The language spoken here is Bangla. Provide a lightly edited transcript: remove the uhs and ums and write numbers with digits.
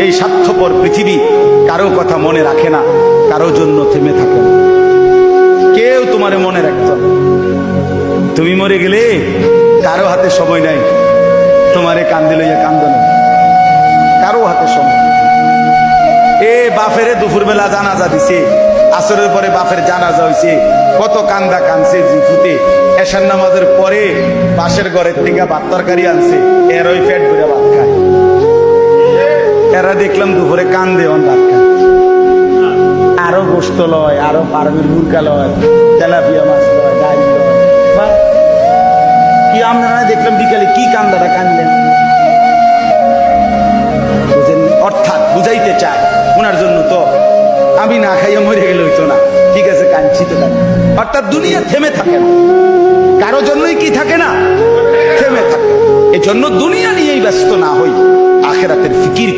এই স্বার্থপর পৃথিবী কারো কথা মনে রাখে না, কারো জন্য থেমে থাকে না, কেউ তোমারে মনে রাখত না। তুমি মরে গেলে কারো হাতে সময় নাই তোমারে কান্দে লইয়া কান্দন, কারো হাতে সময়। এ বাপেরে দুপুর বেলা জানাজা দিছে, আসরের পরে বাপের জানাজা হইছে, কত কান্দা কানছে জিফুতে। এশার নামাজের পরে পাশের ঘরের থেকে ভাত তরকারি আনছে, এর ওই পেট ভরে ভাত খায়। এরা দেখলাম দুপুরে কান্দে অন ভাত খায়, আরো গোস্ত লয়, আরো ফার্মের মুরগা লয়, তেলাপিয়া মাছ লয়, ডাইল লয়। কি আপনারা দেখলাম বিকালে কি কান্দাটা কানলেন? অর্থাৎ বুঝাইতে চায় ওনার জন্য তো আমি না খাইয়া মরে গেলে হইতো না, ঠিক আছে কাঁদছি তো কাঁদছি। অর্থাৎ দুনিয়া থেমে থাকে না, কারো জন্যই কি থাকে না, থেমে থাকে। এজন্য দুনিয়া নিয়েই ব্যস্ত না হই, আখিরাতের ফিকির